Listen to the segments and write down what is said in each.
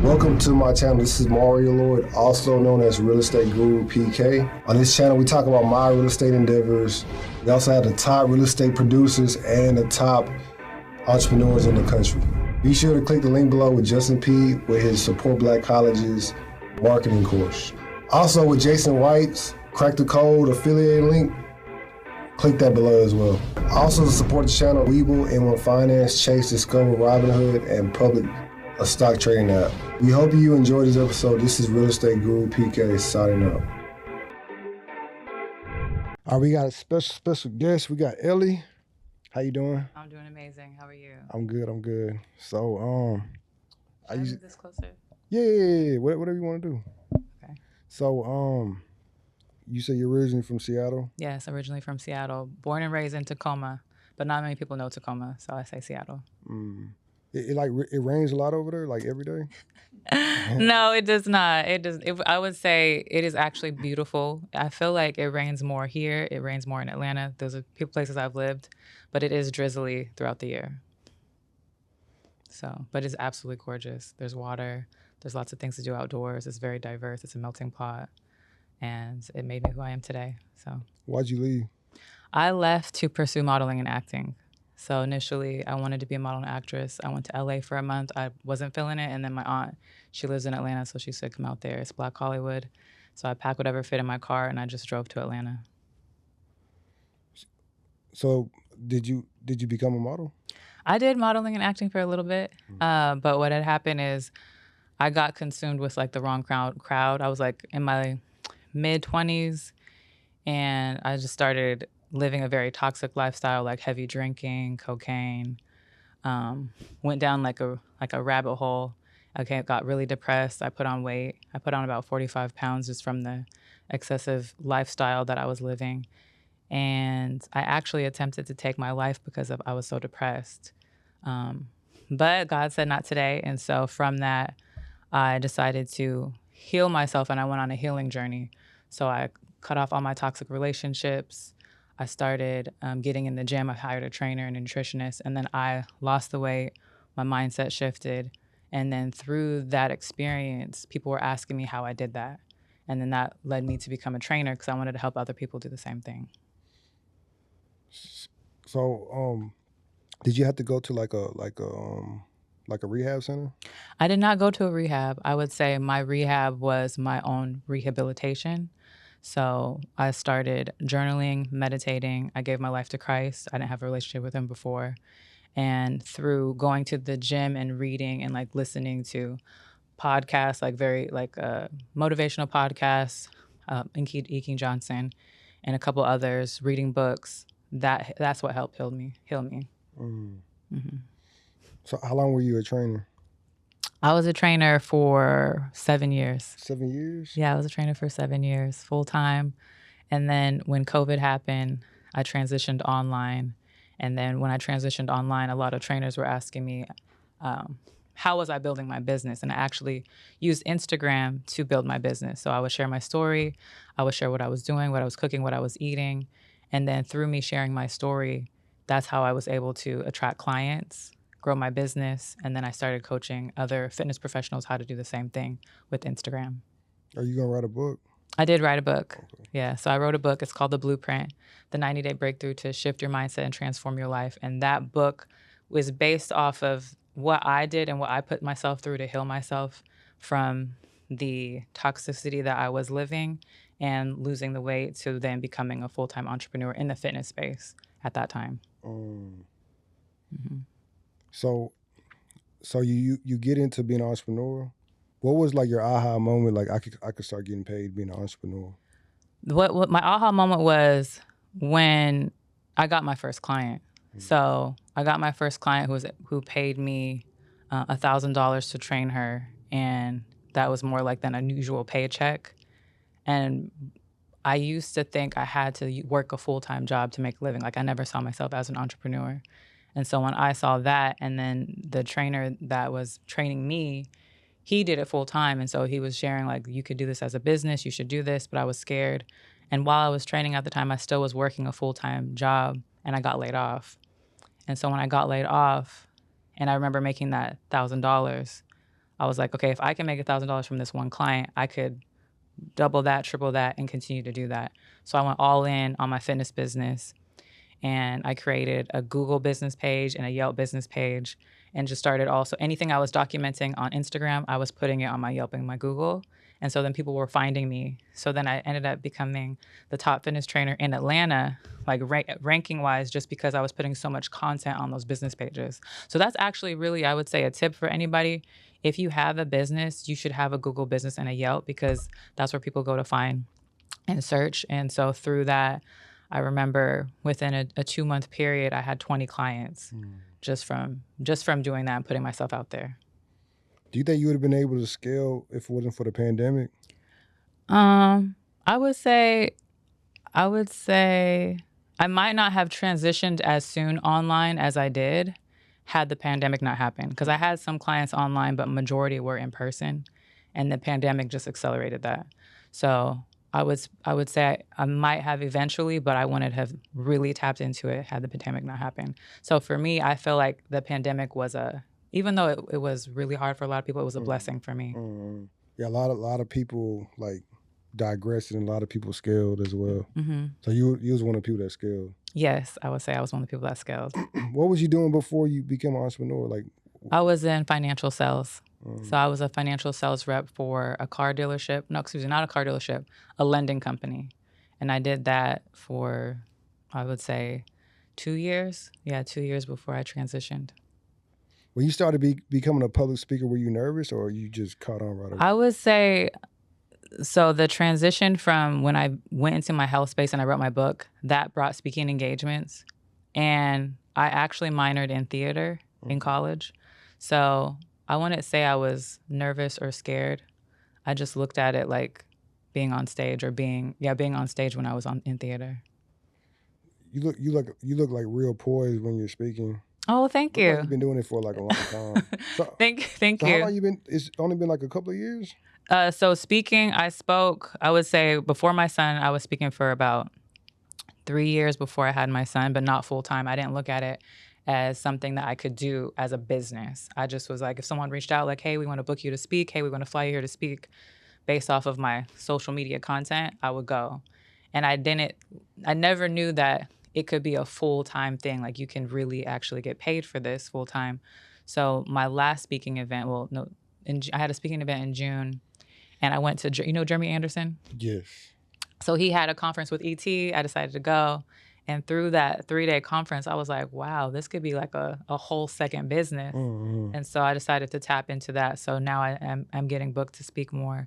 Welcome to my channel. This is Mario Lord, also known as Real Estate Guru PK. On this channel, we talk about my real estate endeavors. We also have the top real estate producers and the top entrepreneurs in the country. Be sure to click the link below with Justin P with his Support Black Colleges marketing course. Also with Jason White's Crack the Code affiliate link, click that below as well. Also to support the channel, Webull, M1 Finance, Chase, Discover, Robinhood, and Public, a stock trading app. We hope you enjoyed this episode. This is Real Estate Guru PK signing up. All right, we got a special guest. We got Ellie. How you doing? I'm doing amazing. How are you? I'm good. So, Should I move this closer? Yeah. Whatever you want to do. Okay. So, you say you're originally from Seattle? Yes, originally from Seattle. Born and raised in Tacoma, but not many people know Tacoma, so I say Seattle. It rains a lot over there, like every day? No, it does not. I would say it is actually beautiful. I feel like it rains more here. It rains more in Atlanta. Those are places I've lived, but it is drizzly throughout the year. So, but it's absolutely gorgeous. There's water. There's lots of things to do outdoors. It's very diverse. It's a melting pot, and it made me who I am today. So. Why'd you leave? I left to pursue modeling and acting. So initially, I wanted to be a model and actress. I went to LA for a month. I wasn't feeling it. And then my aunt, she lives in Atlanta, so she said, come out there. It's Black Hollywood. So I packed whatever fit in my car, and I just drove to Atlanta. So did you become a model? I did modeling and acting for a little bit. But what had happened is I got consumed with like the wrong crowd. I was like in my mid-20s, and I just started living a very toxic lifestyle, like heavy drinking, cocaine, went down like a rabbit hole. I got really depressed. I put on weight. I put on about 45 pounds just from the excessive lifestyle that I was living. And I actually attempted to take my life because I was so depressed. But God said not today. And so from that, I decided to heal myself, and I went on a healing journey. So I cut off all my toxic relationships. I started getting in the gym. I hired a trainer and a nutritionist, and then I lost the weight. My mindset shifted. And then through that experience, people were asking me how I did that. And then that led me to become a trainer because I wanted to help other people do the same thing. So, did you have to go to like a rehab center? I did not go to a rehab. I would say my rehab was my own rehabilitation. So I started journaling, meditating. I gave my life to Christ. I didn't have a relationship with him before. And through going to the gym and reading and like listening to podcasts, like very like motivational podcasts, E. King Johnson, and a couple others, reading books, that's what helped heal me. Mm-hmm. So how long were you a trainer? I was a trainer for 7 years. 7 years? Yeah, I was a trainer for 7 years, full time. And then when COVID happened, I transitioned online. And then when I transitioned online, a lot of trainers were asking me, how was I building my business? And I actually used Instagram to build my business. So I would share my story. I would share what I was doing, what I was cooking, what I was eating. And then through me sharing my story, that's how I was able to attract clients, grow my business, and then I started coaching other fitness professionals how to do the same thing with Instagram. Are you gonna write a book? I did write a book. Okay. Yeah, so I wrote a book. It's called The Blueprint, the 90-day breakthrough to shift your mindset and transform your life. And that book was based off of what I did and what I put myself through to heal myself from the toxicity that I was living and losing the weight to then becoming a full-time entrepreneur in the fitness space at that time. Mm-hmm. So you get into being an entrepreneur. What was like your aha moment? Like I could start getting paid being an entrepreneur. What my aha moment was when I got my first client. Mm-hmm. So I got my first client who paid me $1,000 to train her, and that was more like than an unusual paycheck. And I used to think I had to work a full-time job to make a living. Like I never saw myself as an entrepreneur. And so when I saw that, and then the trainer that was training me, he did it full time. And so he was sharing like, you could do this as a business, you should do this, but I was scared. And while I was training at the time, I still was working a full-time job, and I got laid off. And so when I got laid off, and I remember making that $1,000, I was like, okay, if I can make $1,000 from this one client, I could double that, triple that, and continue to do that. So I went all in on my fitness business, and I created a Google business page and a Yelp business page, and just started also anything I was documenting on Instagram, I was putting it on my Yelp and my Google. And so then people were finding me. So then I ended up becoming the top fitness trainer in Atlanta, like ranking wise, just because I was putting so much content on those business pages. So that's actually really, I would say, a tip for anybody. If you have a business, you should have a Google business and a Yelp, because that's where people go to find and search. And so through that, I remember within a 2-month period, I had 20 clients just from doing that and putting myself out there. Do you think you would have been able to scale if it wasn't for the pandemic? I would say I might not have transitioned as soon online as I did had the pandemic not happened, because I had some clients online, but majority were in person, and the pandemic just accelerated that. So I would say I might have eventually, but I wouldn't have really tapped into it had the pandemic not happened. So for me, I feel like the pandemic was even though it was really hard for a lot of people, it was a blessing for me. Yeah, a lot of people like digressed, and a lot of people scaled as well. Mm-hmm. So you was one of the people that scaled. Yes, I would say I was one of the people that scaled. What was you doing before you became an entrepreneur? Like, I was in financial sales. So I was a financial sales rep for a car dealership. No, excuse me, not a car dealership, a lending company. And I did that for, I would say, 2 years. Yeah, 2 years before I transitioned. when you started becoming a public speaker, were you nervous, or you just caught on right away? I would say, so the transition from when I went into my health space and I wrote my book, that brought speaking engagements. And I actually minored in theater in college. So I wouldn't say I was nervous or scared. I just looked at it like being on stage, or being on stage when I was in theater. You look like real poised when you're speaking. Oh, thank you. Like you've been doing it for like a long time. So, thank so you. how long you been? It's only been like a couple of years. So speaking, I would say before my son, I was speaking for about 3 years before I had my son, but not full time. I didn't look at it as something that I could do as a business. I just was like, if someone reached out like, hey, we want to book you to speak. Hey, we want to fly you here to speak, based off of my social media content, I would go. And I never knew that it could be a full-time thing. Like, you can really actually get paid for this full-time. So my last speaking event, I had a speaking event in June, and I went to, Jeremy Anderson? Yes. So he had a conference with ET. I decided to go. And through that 3-day conference, I was like, wow, this could be like a whole second business. And so I decided to tap into that. So now I'm getting booked to speak more,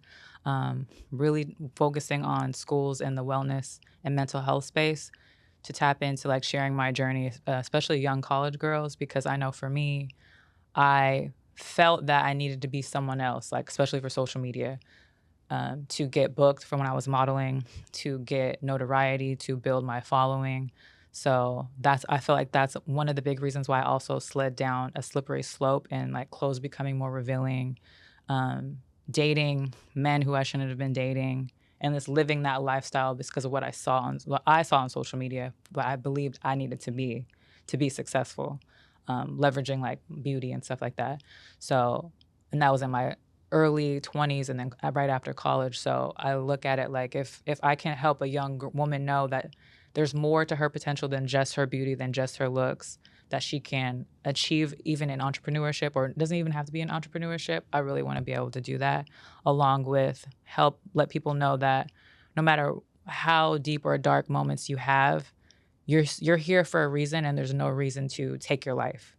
really focusing on schools in the wellness and mental health space, to tap into like sharing my journey, especially young college girls, because I know for me, I felt that I needed to be someone else, like especially for social media. To get booked from when I was modeling, to get notoriety, to build my following. So I feel like that's one of the big reasons why I also slid down a slippery slope, and like clothes becoming more revealing, dating men who I shouldn't have been dating, and just living that lifestyle because of what I saw on social media, but I believed I needed to be successful, leveraging like beauty and stuff like that. So, and that was in my early 20s, and then right after college. So I look at it like, if I can help a young woman know that there's more to her potential than just her beauty, than just her looks, that she can achieve even in entrepreneurship, or it doesn't even have to be in entrepreneurship. I really want to be able to do that, along with help let people know that no matter how deep or dark moments you have, you're here for a reason, and there's no reason to take your life.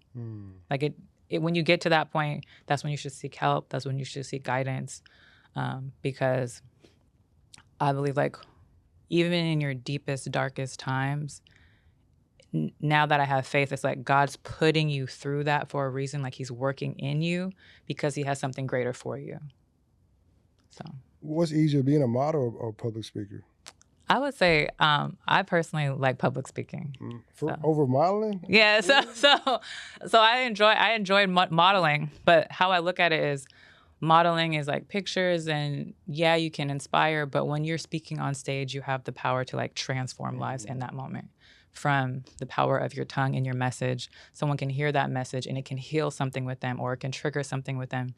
Like when you get to that point, that's when you should seek help. That's when you should seek guidance, because I believe, like, even in your deepest, darkest times, now that I have faith, it's like God's putting you through that for a reason. Like, He's working in you because He has something greater for you. So, what's easier, being a model or public speaker? I would say I personally like public speaking. Over modeling? Yeah, so I enjoyed modeling, but how I look at it is, modeling is like pictures, and yeah, you can inspire, but when you're speaking on stage, you have the power to like transform lives in that moment. from the power of your tongue and your message. Someone can hear that message and it can heal something with them, or it can trigger something within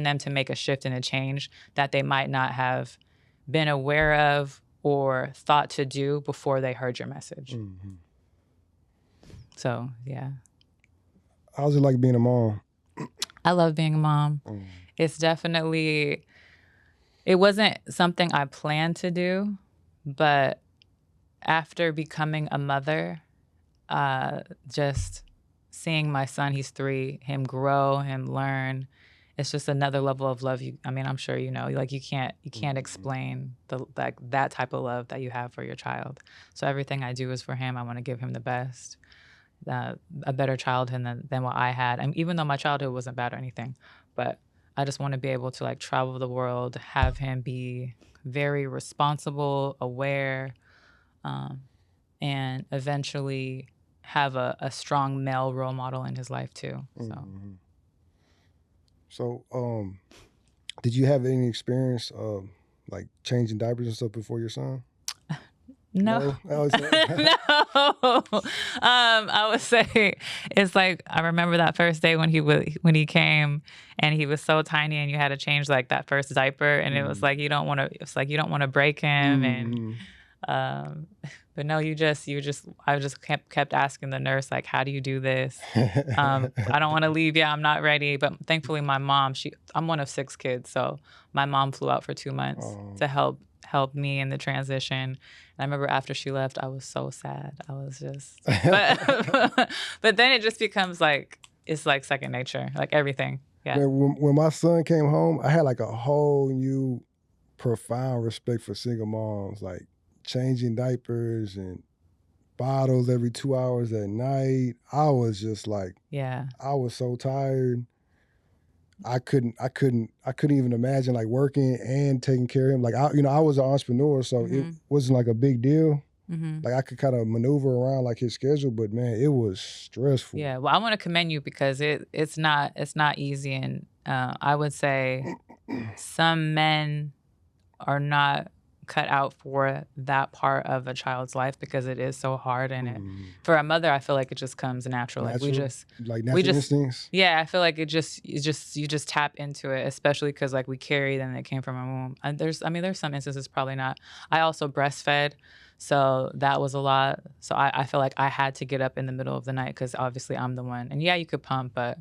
them to make a shift and a change that they might not have been aware of or thought to do before they heard your message. Mm-hmm. So, yeah. How's it like being a mom? I love being a mom. It's definitely, it wasn't something I planned to do, but after becoming a mother, just seeing my son, he's 3, him grow, him learn, it's just another level of love. I'm sure you know, like you can't explain that type of love that you have for your child. So everything I do is for him. I want to give him the best, a better childhood than what I had. And even though my childhood wasn't bad or anything, but I just want to be able to like travel the world, have him be very responsible, aware, and eventually have a strong male role model in his life too. So, did you have any experience like changing diapers and stuff before your son? No. No. I would say it's like I remember that first day when he came and he was so tiny and you had to change like that first diaper and it was like you don't want to break him and but no, I just kept asking the nurse, like, how do you do this? I don't want to leave yet. I'm not ready. But thankfully, my mom, I'm one of 6 kids. So my mom flew out for 2 months to help me in the transition. And I remember after she left, I was so sad. I was just, but then it just becomes like, it's like second nature, like everything. Yeah. When my son came home, I had like a whole new profound respect for single moms, like changing diapers and bottles every 2 hours at night. I was just like, I was so tired. I couldn't even imagine like working and taking care of him. Like I was an entrepreneur, so it wasn't like a big deal. Like I could kind of maneuver around like his schedule, but man, it was stressful. Yeah, well, I want to commend you because it's not easy, and I would say some men are not cut out for that part of a child's life because it is so hard, and for a mother, I feel like it just comes natural. Like natural instincts. Yeah, I feel like you just tap into it, especially because like we carry them that came from our womb. And there's some instances probably not. I also breastfed, so that was a lot. So I feel like I had to get up in the middle of the night because obviously I'm the one. And yeah, you could pump, but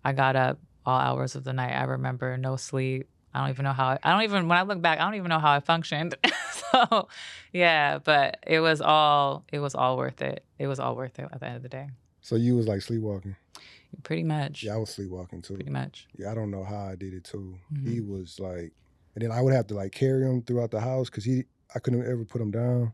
I got up all hours of the night. I remember no sleep. When I look back, I don't even know how I functioned. So yeah, but it was all worth it. It was all worth it at the end of the day. So you was like sleepwalking? Pretty much. Yeah, I was sleepwalking too. Pretty much. Yeah, I don't know how I did it too. He was like, and then I would have to like carry him throughout the house because I couldn't ever put him down.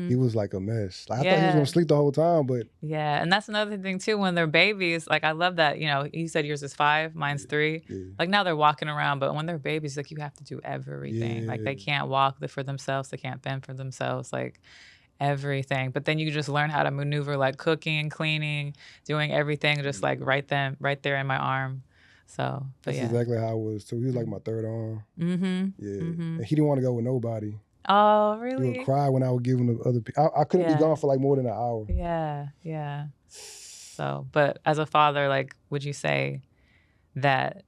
He was like a mess. Like, I thought he was gonna sleep the whole time, but yeah, and that's another thing too. When they're babies, like I love that. You know, you said yours is 5, mine's 3. Yeah. Like now they're walking around, but when they're babies, like you have to do everything. Like they can't walk for themselves, they can't fend for themselves, like everything. But then you just learn how to maneuver, like cooking, cleaning, doing everything, just like right there in my arm. So, but that's exactly how I was too. He was like my third arm. And he didn't want to go with nobody. Oh, really? He would cry when I would give him to other people. I couldn't be gone for like more than an hour. Yeah. So, but as a father, like, would you say that,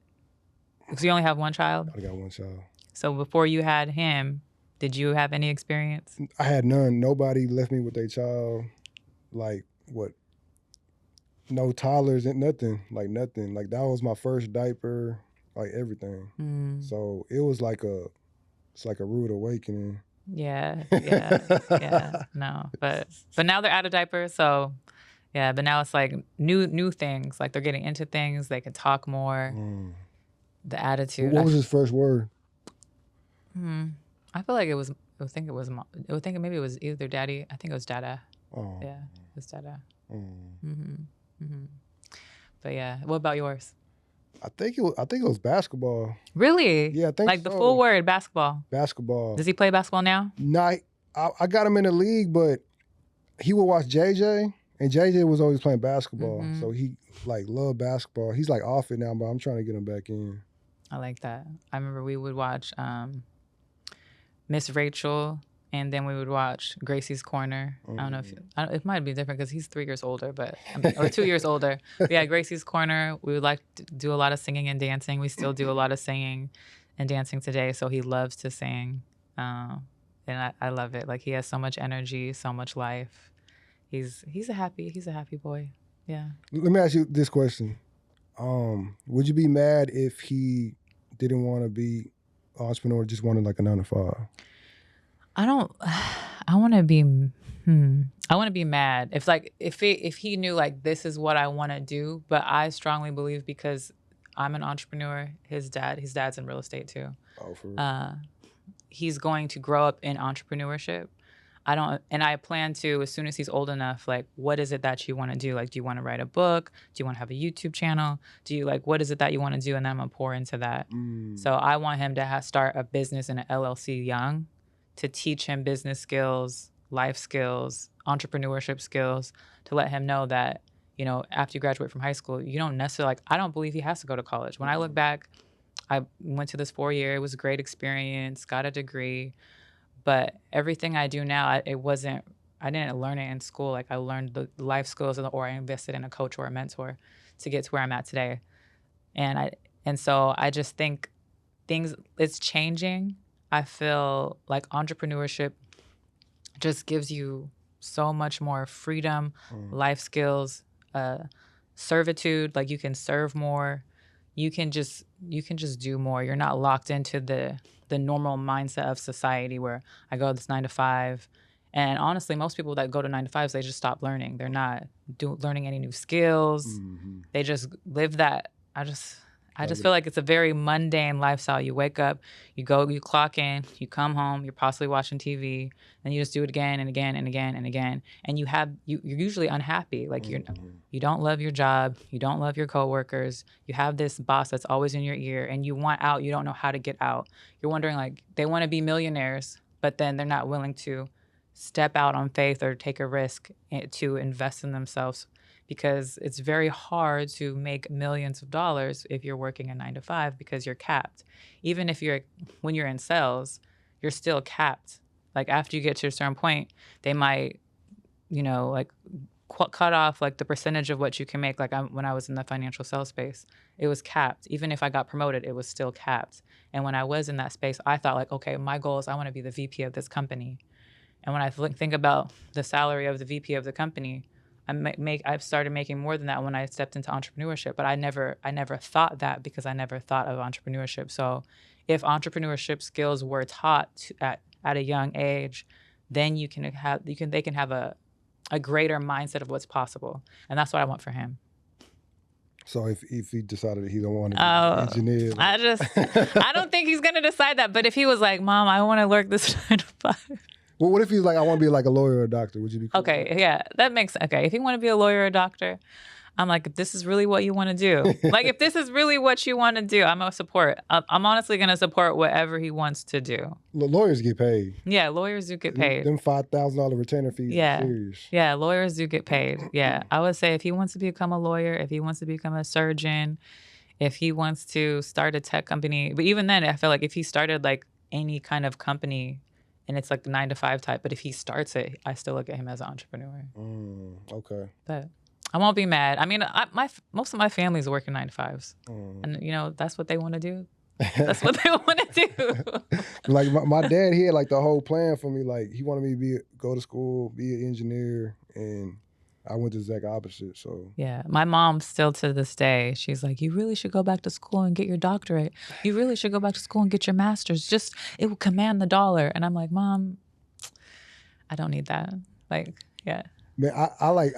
because you only have one child? I got one child. So before you had him, did you have any experience? I had none. Nobody left me with their child. Like, what? No toddlers and nothing. Like, nothing. Like, that was my first diaper, like everything. So it was like it's like a rude awakening. Yeah. No, but now they're out of diapers, so yeah. But now it's like new things. Like they're getting into things. They can talk more. The attitude. What was his first word? I feel like it was. I would think maybe it was either daddy. I think it was dada. Oh. Yeah, it was dada. But yeah, what about yours? I think it was basketball. Really? Yeah, I think like the full word, basketball. Basketball. Does he play basketball now? No, I got him in the league, but he would watch JJ, and JJ was always playing basketball. So he like loved basketball. He's like off it now, but I'm trying to get him back in. I like that. I remember we would watch Miss Rachel and then we would watch Gracie's Corner. I don't know if it might be different because he's 3 years older, or 2 years older. But yeah, Gracie's Corner. We would like to do a lot of singing and dancing. We still do a lot of singing and dancing today. So he loves to sing, and I love it. Like he has so much energy, so much life. He's a happy boy. Yeah. Let me ask you this question: would you be mad if he didn't want to be an entrepreneur, just wanted like a 9 to 5? I want to be mad if he knew like this is what I want to do, but I strongly believe because I'm an entrepreneur, his dad's in real estate too. Oh, for real? He's going to grow up in entrepreneurship. I plan to, as soon as he's old enough, like, what is it that you want to do? Like, do you want to write a book? Do you want to have a YouTube channel? What is it that you want to do? And then I'm going to pour into that. So I want him to start a business in an LLC young, to teach him business skills, life skills, entrepreneurship skills, to let him know that, after you graduate from high school, you don't necessarily, I don't believe he has to go to college. When I look back, I went to this 4-year, it was a great experience, got a degree, but everything I do now, I didn't learn it in school. Like I learned the life skills or I invested in a coach or a mentor to get to where I'm at today. And so I just think it's changing. I feel like entrepreneurship just gives you so much more freedom, life skills, servitude. Like you can serve more. You can just do more. You're not locked into the normal mindset of society where I go this 9 to 5. And honestly, most people that go to 9 to 5s, they just stop learning. They're not learning any new skills. They just live that. I just feel like it's a very mundane lifestyle. You wake up, you go, you clock in, you come home, you're possibly watching TV, and you just do it again and again and again and again. And you're usually unhappy. Like you don't love your job, you don't love your coworkers, you have this boss that's always in your ear, and you want out, you don't know how to get out. You're wondering, like, they want to be millionaires, but then they're not willing to step out on faith or take a risk to invest in themselves, because it's very hard to make millions of dollars if you're working a 9 to 5 because you're capped. Even when you're in sales, you're still capped. Like after you get to a certain point, they might, cut off like the percentage of what you can make. Like when I was in the financial sales space, it was capped. Even if I got promoted, it was still capped. And when I was in that space, I thought like, okay, my goal is I want to be the VP of this company. And when I think about the salary of the VP of the company, I've started making more than that when I stepped into entrepreneurship, but I never thought that because I never thought of entrepreneurship. So if entrepreneurship skills were taught at a young age, then they can have a greater mindset of what's possible. And that's what I want for him. So if he decided that he don't want to be an engineer, I don't think he's going to decide that. But if he was like, Mom, I want to work this 9 to 5. Well, what if he's like, I want to be like a lawyer or a doctor? Would you be cool? Okay, yeah, that makes sense. Okay, if you want to be a lawyer or a doctor, I'm like, if this is really what you want to do, like if this is really what you want to do, I'm going to support. I'm honestly going to support whatever he wants to do. Lawyers get paid. Yeah, lawyers do get paid. Them $5,000 retainer fees are serious. Yeah, lawyers do get paid. Yeah, I would say if he wants to become a lawyer, if he wants to become a surgeon, if he wants to start a tech company, but even then, I feel like if he started like any kind of company, and it's like the 9 to 5 type, but if he starts it, I still look at him as an entrepreneur. Okay. But I won't be mad. I mean, most of my family's working 9 to 5s, and that's what they want to do. That's what they want to do. Like my dad, he had like the whole plan for me. Like he wanted me to go to school, be an engineer, and I went the exact opposite. So yeah, my mom still to this day, she's like, you really should go back to school and get your doctorate. You really should go back to school and get your master's. It will command the dollar. And I'm like, Mom, I don't need that. Like, yeah. Man, I like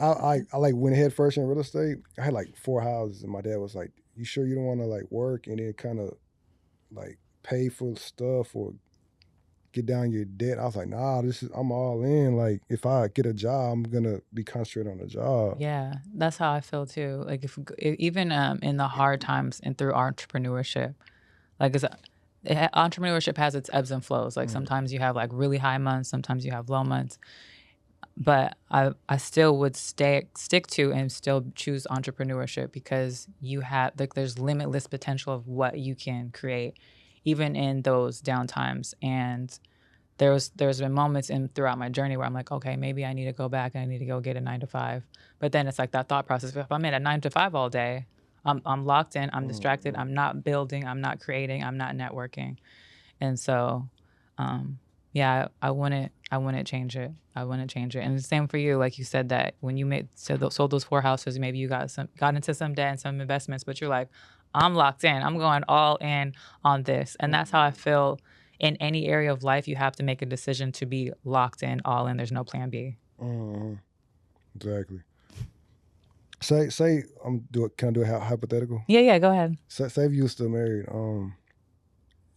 went head first in real estate. I had like 4 houses, and my dad was like, "You sure you don't want to like work and then kind of like pay for stuff or get down your debt?" I was like, "Nah, I'm all in. Like if I get a job, I'm gonna be concentrated on the job." Yeah, that's how I feel too. Like if even in the hard times and through entrepreneurship, like entrepreneurship has its ebbs and flows. Like sometimes you have like really high months, sometimes you have low months. But I still would stick to and still choose entrepreneurship because you have there's limitless potential of what you can create, even in those down times. And there's been moments throughout my journey where I'm like, okay, maybe I need to go back and I need to go get a 9 to 5. But then it's like that thought process. If I'm in a 9 to 5 all day, I'm locked in, I'm distracted, I'm not building, I'm not creating, I'm not networking. And so, yeah, I wouldn't change it. I wouldn't change it. And the same for you. Like you said that when you sold those 4 houses, maybe you got into some debt and some investments, but you're like, I'm locked in. I'm going all in on this. And that's how I feel in any area of life. You have to make a decision to be locked in, all in. There's no plan B. Exactly. Say can I do a hypothetical? Yeah, go ahead. Say if you were still married,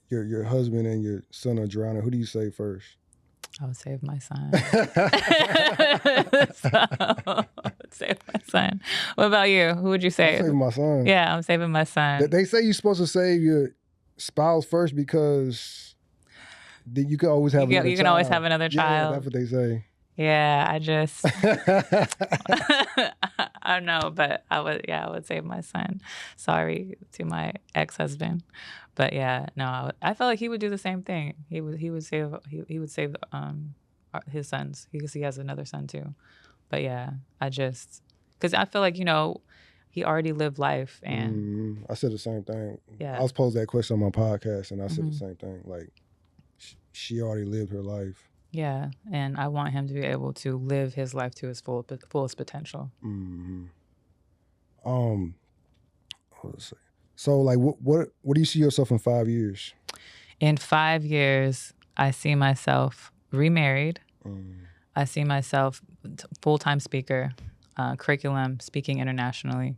your husband and your son are drowning, who do you save first? I would save my son. I would save my son. What about you? Who would you save? I'm saving my son. Yeah, I'm saving my son. They say you're supposed to save your spouse first because you can always have another child. You can always have another child. Yeah, that's what they say. Yeah, I just I don't know, but I would save my son. Sorry to my ex-husband. But yeah, no, I felt like he would do the same thing. He would save his sons because he has another son too. But yeah, because I feel like, he already lived life, and I said the same thing. Yeah. I was posed that question on my podcast, and I said the same thing. Like, she already lived her life. Yeah, and I want him to be able to live his life to his fullest potential. Let's see. So, like, what do you see yourself in 5 years? In 5 years, I see myself remarried. I see myself full-time speaker, curriculum, speaking internationally.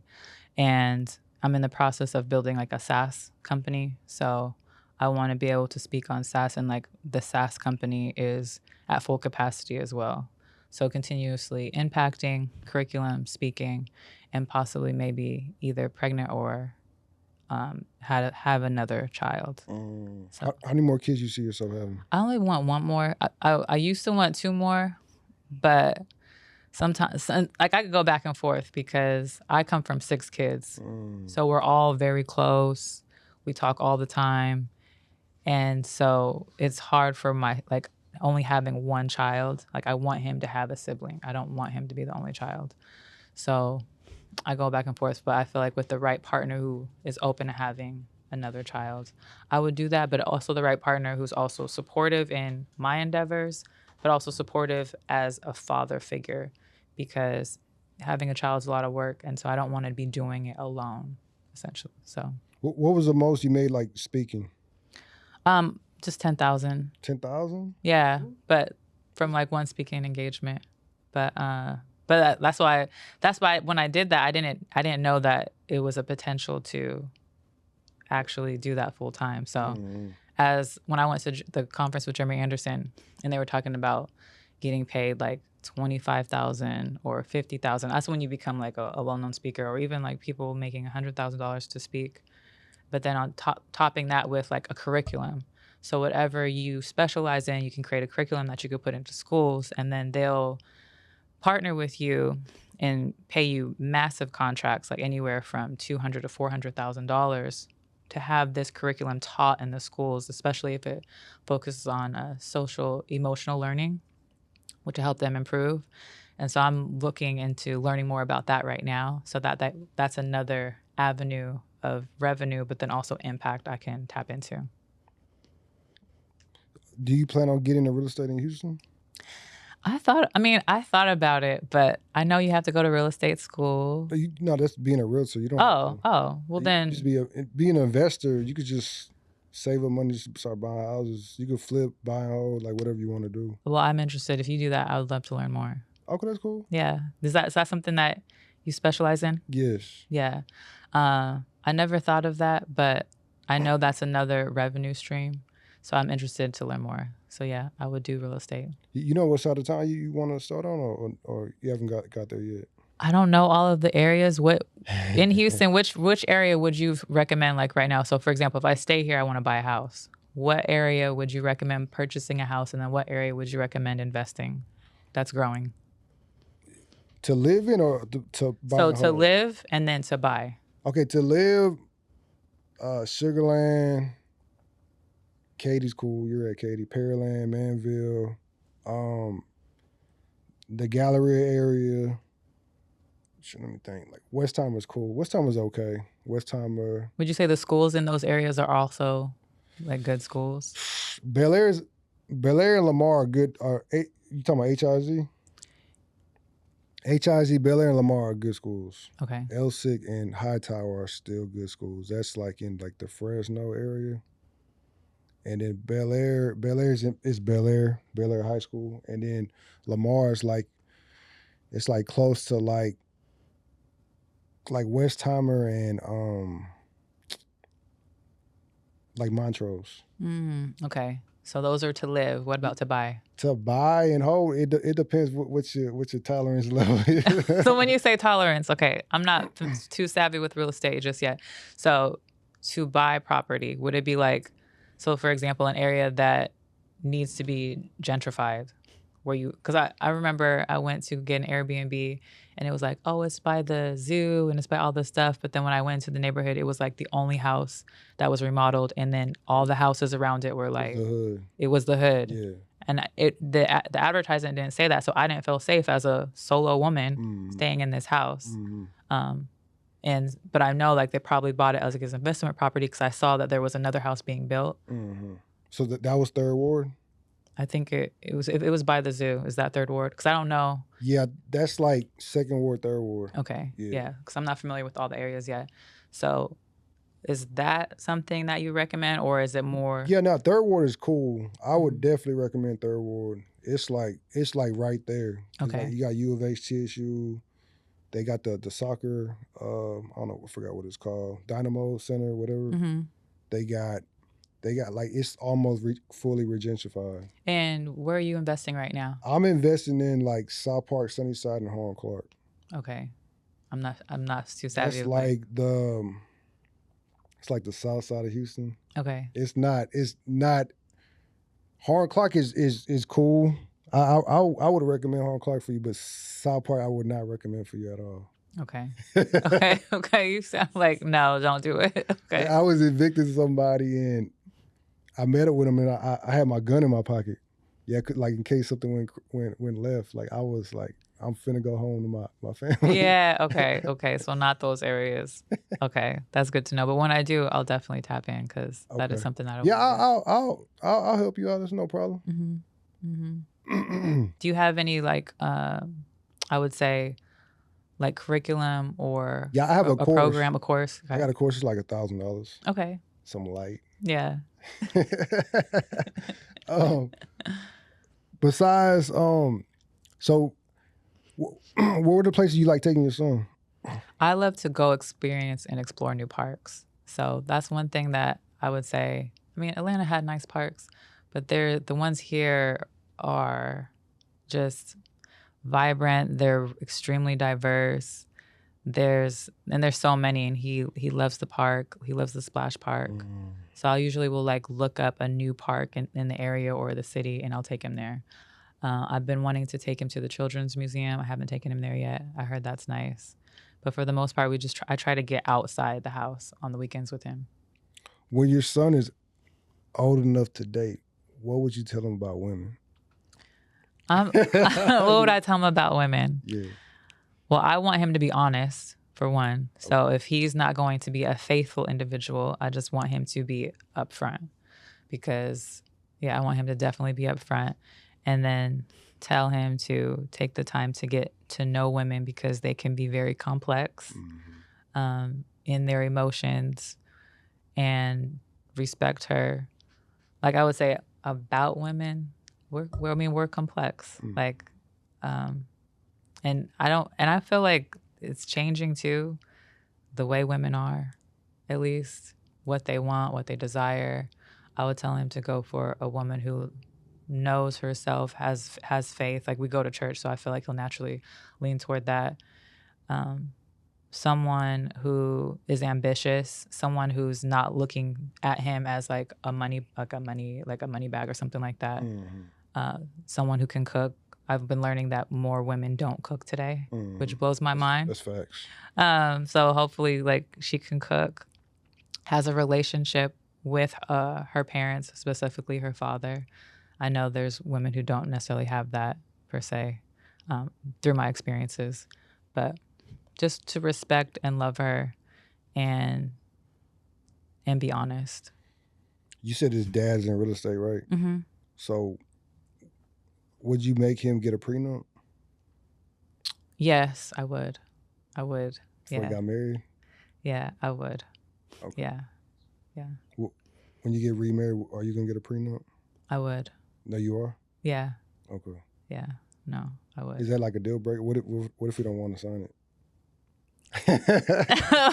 And I'm in the process of building like a SaaS company. So I want to be able to speak on SaaS, and like the SaaS company is at full capacity as well. So continuously impacting curriculum, speaking, and possibly maybe either pregnant or have another child. So, how many more kids you see yourself having? I only want one more. I used to want 2 more, but sometimes like I could go back and forth because I come from 6 kids. So we're all very close. We talk all the time. And so it's hard for my, like, only having one child. Like, I want him to have a sibling. I don't want him to be the only child. So I go back and forth, but I feel like with the right partner who is open to having another child, I would do that, but also the right partner who's also supportive in my endeavors, but also supportive as a father figure, because having a child is a lot of work, and so I don't want to be doing it alone, essentially. So what was the most you made, like, speaking? Just 10,000. 10,000? Yeah, but from like one speaking engagement. But that's why when I did that, I didn't know that it was a potential to actually do that full time. So as when I went to the conference with Jeremy Anderson, and they were talking about getting paid like 25,000 or 50,000, that's when you become like a well-known speaker, or even like people making $100,000 to speak. But then on topping that with like a curriculum. So whatever you specialize in, you can create a curriculum that you could put into schools, and then they'll partner with you and pay you massive contracts, like anywhere from $200,000 to $400,000 to have this curriculum taught in the schools, especially if it focuses on social emotional learning, which will help them improve. And so I'm looking into learning more about that right now, so that's another avenue of revenue, but then also impact I can tap into. Do you plan on getting into real estate in Houston? I thought about it, but I know you have to go to real estate school. But that's being a realtor. You don't. Well, then just be an investor. You could just save up money to start buying houses. You could flip, buy and hold, like whatever you want to do. Well, I'm interested. If you do that, I would love to learn more. Okay, that's cool. Yeah. Is that something that you specialize in? Yes. Yeah. I never thought of that, but I know that's another revenue stream. So I'm interested to learn more. So yeah, I would do real estate. You know what side of town you want to start on, or you haven't got there yet? I don't know all of the areas. What in Houston, which area would you recommend, like right now? So for example, if I stay here, I want to buy a house. What area would you recommend purchasing a house, and then what area would you recommend investing that's growing? To live in, or to buy? So to live and then to buy. Okay, to live, Sugarland, Katie's cool. You're at Katie. Pearland, Manville, the Galleria area. Let me think. Like Westheimer's cool. Westheimer's okay. Westheimer. Would you say the schools in those areas are also like good schools? Bel Air and Lamar are good. You talking about HIZ? HIZ, Bel Air, and Lamar are good schools. Okay. Elsick and Hightower are still good schools. That's like in like the Fresno area. And then Bel Air is Bel Air High School. And then Lamar is like, it's like close to like Westheimer and like Montrose. Okay. So those are to live. What about to buy? To buy and hold, it depends what your tolerance level is. So when you say tolerance, okay, I'm not too savvy with real estate just yet. So to buy property, would it be like, so for example, an area that needs to be gentrified, where you, because I remember I went to get an Airbnb and it was like, oh, it's by the zoo and it's by all this stuff. But then when I went to the neighborhood, it was like the only house that was remodeled. And then all the houses around it were like, it was the hood. Yeah. And the advertisement didn't say that. So I didn't feel safe as a solo woman staying in this house. But I know like they probably bought it as like an investment property because I saw that there was another house being built. So that was Third Ward? I think it was by the zoo. Is that Third Ward? Because I don't know. Yeah, that's like Second Ward, Third Ward. Okay. Yeah, because I'm not familiar with all the areas yet. So is that something that you recommend, or is it more? Yeah, no, Third Ward is cool. I would definitely recommend Third Ward. It's like right there. Okay. Like you got U of H, TSU. They got the soccer. I don't know. I forgot what it's called. Dynamo Center, whatever. They got like it's almost fully regentrified. And where are you investing right now? I'm investing in like South Park, Sunnyside, and Horn Clark. Okay, I'm not too savvy. That's like it's like the south side of Houston. Okay. It's not. Horn Clark is cool. I would recommend Horn Clark for you, but South Park I would not recommend for you at all. Okay. Okay. You sound like no, don't do it. Okay. I was evicted to somebody and I met up with him and I had my gun in my pocket. Yeah, like in case something went left. Like I was like, I'm finna go home to my family. Yeah. Okay. So not those areas. Okay, that's good to know. But when I do, I'll definitely tap in because that is something that I'll help you out. There's no problem. Do you have any like I would say like curriculum or I have a course. Program, a course? Okay. I got a course. It's like $1,000. Okay. Some light. Yeah. Besides, so what were the places you like taking your son? I love to go experience and explore new parks. So that's one thing that I would say. I mean, Atlanta had nice parks, but the ones here are just vibrant. They're extremely diverse. There's so many, and he loves the park. He loves the splash park. So I usually will like look up a new park in the area or the city, and I'll take him there. I've been wanting to take him to the Children's Museum. I haven't taken him there yet. I heard that's nice. But for the most part, I try to get outside the house on the weekends with him. When your son is old enough to date, what would you tell him about women? What would I tell him about women? Yeah. Well, I want him to be honest, for one. So if he's not going to be a faithful individual, I just want him to be upfront. Because, I want him to definitely be upfront. And then tell him to take the time to get to know women because they can be very complex in their emotions, and respect her. Like I would say about women, we're complex. Like, and I feel like it's changing too, the way women are, at least what they want, what they desire. I would tell him to go for a woman who knows herself, has faith. Like we go to church, so I feel like he'll naturally lean toward that. Someone who is ambitious, someone who's not looking at him as like a money bag or something like that. Someone who can cook. I've been learning that more women don't cook today, which blows my mind. That's facts. So hopefully like she can cook, has a relationship with her parents, specifically her father. I know there's women who don't necessarily have that per se, through my experiences, but just to respect and love her and be honest. You said his dad's in real estate, right? Mm-hmm. So would you make him get a prenup Yes, I would. I would. before Yeah. he got married? Yeah, I would. Okay. Yeah. Yeah. When you get remarried, are you gonna get a prenup? I would. No, you are? Yeah. Okay. Yeah. No, I would. Is that like a deal breaker? What if we don't want to sign it?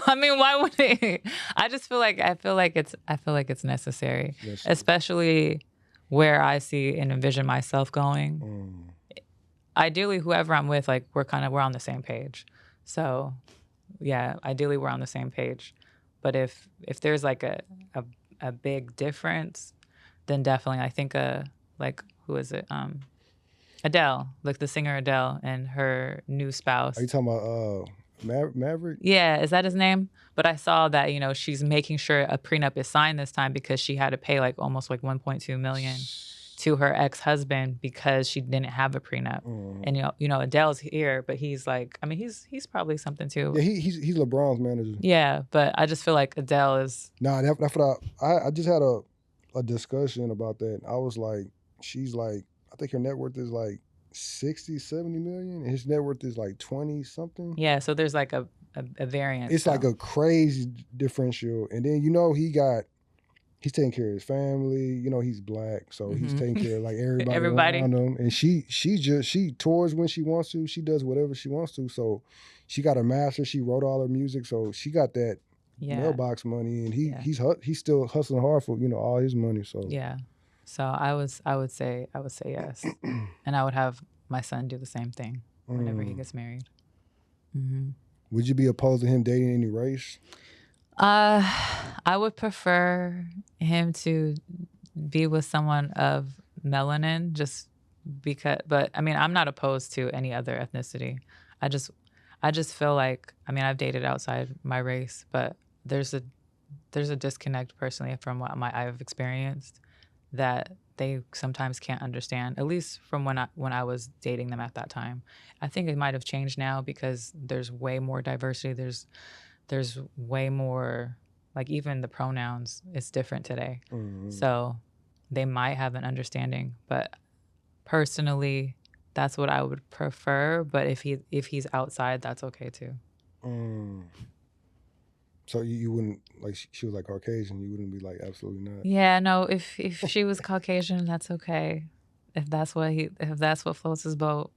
I mean, why would it? I just feel like it's necessary, Yes. especially where I see and envision myself going. Ideally, whoever I'm with, like we're on the same page. So, yeah, ideally we're on the same page. But if there's like a big difference, then definitely I think like who is it? Adele, like the singer Adele and her new spouse. Are you talking about Maverick? Yeah, is that his name? But I saw that, she's making sure a prenup is signed this time because she had to pay like almost like 1.2 million to her ex-husband because she didn't have a prenup. And Adele's here, but he's like, I mean, he's probably something too. Yeah, he's LeBron's manager. Yeah, but I just feel like Adele is. Nah, that's what I just had a discussion about that. I was like, she's like, I think her net worth is like 60, 70 million, and his net worth is like 20 something. Yeah, so there's like a variance. It's like a crazy differential, and then he's taking care of his family. He's black, so he's taking care of like everybody around him. And she tours when she wants to. She does whatever she wants to. So she got a master. She wrote all her music, so she got that mailbox money, and he's still hustling hard for all his money. So yeah. So I would say yes, and I would have my son do the same thing whenever he gets married. Mm-hmm. Would you be opposed to him dating any race? I would prefer him to be with someone of melanin, just because. But I mean, I'm not opposed to any other ethnicity. I just feel like, I mean, I've dated outside my race, but there's a disconnect personally from what I've experienced that they sometimes can't understand, at least from when I was dating them at that time. I think it might have changed now because there's way more diversity. There's way more, like even the pronouns, it's different today. Mm-hmm. So they might have an understanding, but personally, that's what I would prefer. But if he's outside, that's okay too. So you wouldn't, like, she was like Caucasian, you wouldn't be like, absolutely not? Yeah, no, if she was Caucasian, that's okay. If that's what floats his boat,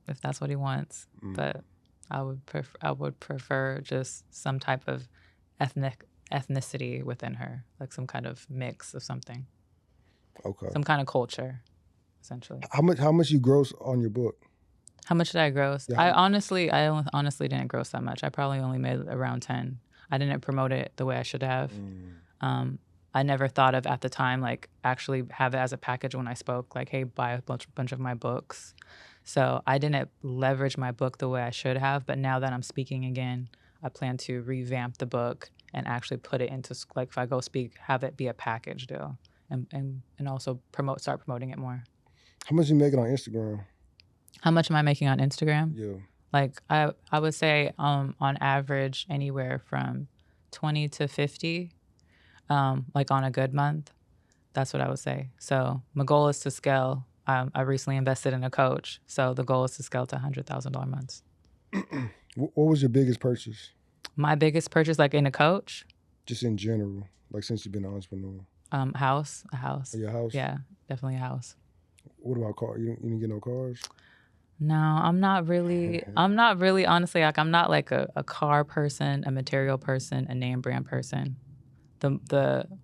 if that's what he wants. But I would prefer just some type of ethnicity within her, like some kind of mix of something. Okay. Some kind of culture, essentially. How much you gross on your book? How much did I gross? Yeah. I honestly didn't gross that much. I probably only made around 10. I didn't promote it the way I should have. I never thought of at the time, like, actually have it as a package when I spoke, like, hey, buy a bunch of my books. So I didn't leverage my book the way I should have. But now that I'm speaking again, I plan to revamp the book and actually put it into, like, if I go speak, have it be a package deal and also start promoting it more. How much you making on Instagram? How much am I making on Instagram? Yeah. Like, I would say on average anywhere from 20 to 50, like on a good month. That's what I would say. So my goal is to scale. I recently invested in a coach. So the goal is to scale to $100,000 months. What was your biggest purchase? My biggest purchase, like in a coach? Just in general, like since you've been an entrepreneur. A house. Your house? Yeah, definitely a house. What about car? You didn't get no cars? No, I'm not really, honestly, like, I'm not like a car person, a material person, a name brand person.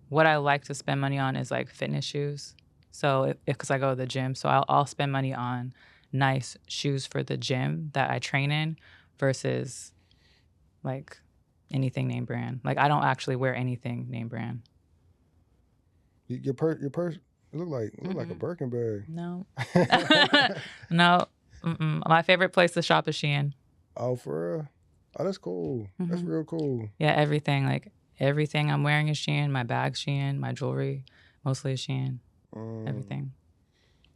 What I like to spend money on is like fitness shoes. So because I go to the gym, so I'll spend money on nice shoes for the gym that I train in versus like anything name brand. Like, I don't actually wear anything name brand. Your purse, it look like a Birkin bag. No. No. My favorite place to shop is Shein. Oh, for real? Oh, that's cool. That's real cool. Yeah, everything. Like, Everything I'm wearing is Shein. My bag's Shein. My jewelry mostly is Shein. Everything.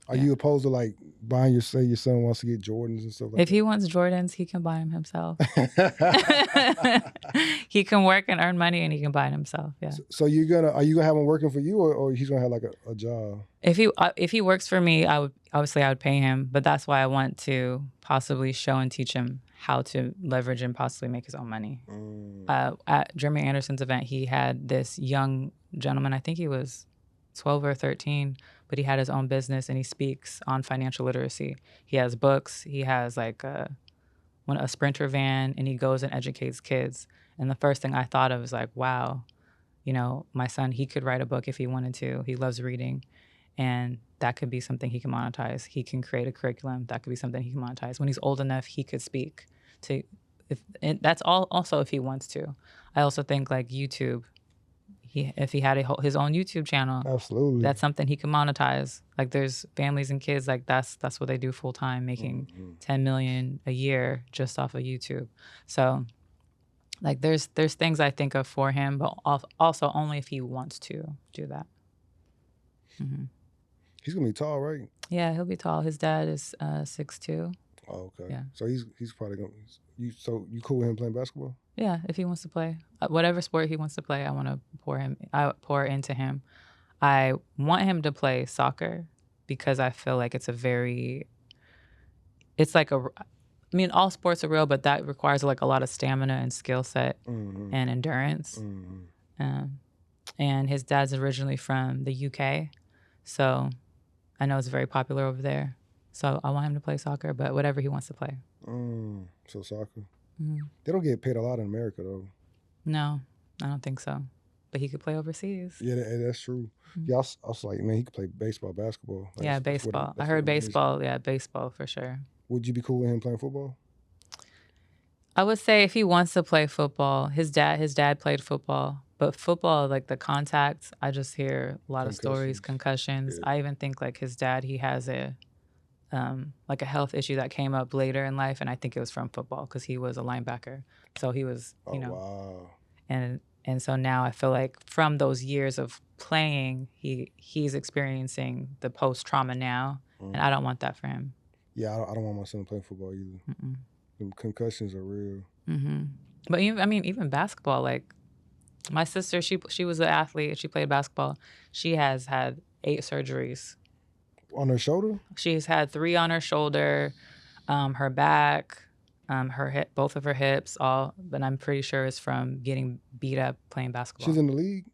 Are you opposed to like buying your son wants to get Jordans and stuff like If he wants Jordans, he can buy them himself. He can work and earn money, and he can buy it himself. Yeah. So are you gonna have him working for you, or he's gonna have like a job? If he works for me, I would pay him. But that's why I want to possibly show and teach him how to leverage and possibly make his own money. At Jeremy Anderson's event, he had this young gentleman. I think he was 12 or 13, but he had his own business and he speaks on financial literacy. He has books. He has like a Sprinter van, and he goes and educates kids. And the first thing I thought of was like, wow, you know, my son, he could write a book if he wanted to. He loves reading, and that could be something he can monetize. He can create a curriculum. That could be something he can monetize. When he's old enough, he could speak to. That's all. Also, if he wants to, I also think like YouTube. If he had his own YouTube channel, absolutely, that's something he can monetize. Like there's families and kids like that's what they do full time, making $10 million a year just off of YouTube. So, like there's things I think of for him, but also only if he wants to do that. He's gonna be tall, right? Yeah, he'll be tall. His dad is 6'2". Oh, okay. Yeah. So he's probably gonna. You cool with him playing basketball? Yeah, if he wants to play whatever sport he wants to play, I want to pour into him. I want him to play soccer because I feel like it's like I mean, all sports are real, but that requires like a lot of stamina and skill set and endurance. And his dad's originally from the UK, so I know it's very popular over there. So I want him to play soccer, but whatever he wants to play. So soccer. They don't get paid a lot in America, though. No, I don't think so. But he could play overseas. Yeah, that's true. Yeah, I was like, man, he could play baseball, basketball. Like, yeah, baseball. I heard baseball. Yeah, baseball for sure. Would you be cool with him playing football? I would say if he wants to play football, his dad played football. But football, like the contacts, I just hear a lot of stories, concussions. Yeah. I even think like his dad, he has a health issue that came up later in life, and I think it was from football because he was a linebacker. So he was, wow. And so now I feel like from those years of playing, he's experiencing the post-trauma now, and I don't want that for him. Yeah, I don't want my son playing football either. The concussions are real. But even basketball, like my sister, she was an athlete. She played basketball. She has had 8 surgeries. On her shoulder? She's had 3 on her shoulder, her back, her hip, both of her hips, all. But I'm pretty sure it's from getting beat up playing basketball. She's in the league?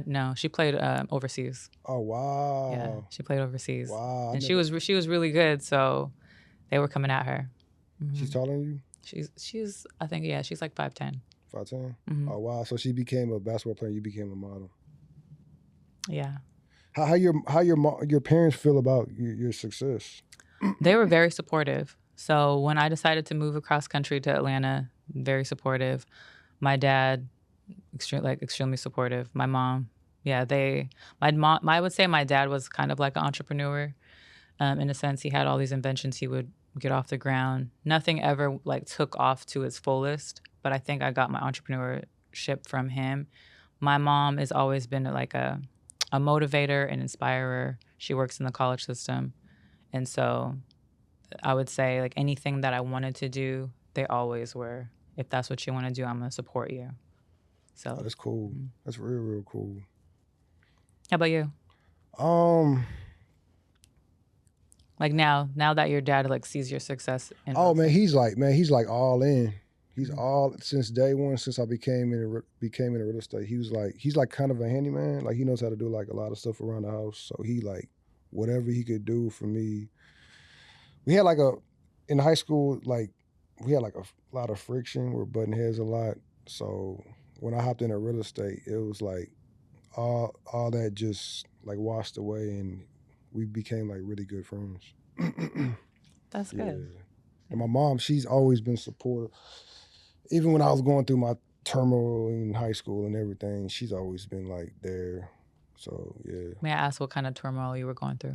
No. She played overseas. Oh, wow. Yeah, she played overseas. Wow. And she was really good, so they were coming at her. She's taller than you? She's I think, yeah, she's like 5'10". 5'10"? Oh, wow. So she became a basketball player, you became a model. Yeah. How your parents feel about your success? They were very supportive. So when I decided to move across country to Atlanta, very supportive. My dad, extremely supportive. My mom, yeah, I would say my dad was kind of like an entrepreneur. In a sense, he had all these inventions he would get off the ground. Nothing ever like took off to its fullest, but I think I got my entrepreneurship from him. My mom has always been like a motivator and inspirer. She works in the college system. And so I would say like anything that I wanted to do, they always were, if that's what you want to do, I'm going to support you. So that's cool. That's real, real cool. How about you? Like now that your dad like sees your success. He's like all in. He's all since day one. Since I became in real estate, he's like kind of a handyman. Like he knows how to do like a lot of stuff around the house. So he like whatever he could do for me. We had in high school, like we had like a lot of friction. We're butting heads a lot. So when I hopped into real estate, it was like all that just like washed away, and we became like really good friends. That's good. And my mom, she's always been supportive. Even when I was going through my turmoil in high school and everything, she's always been like there. So yeah. May I ask what kind of turmoil you were going through?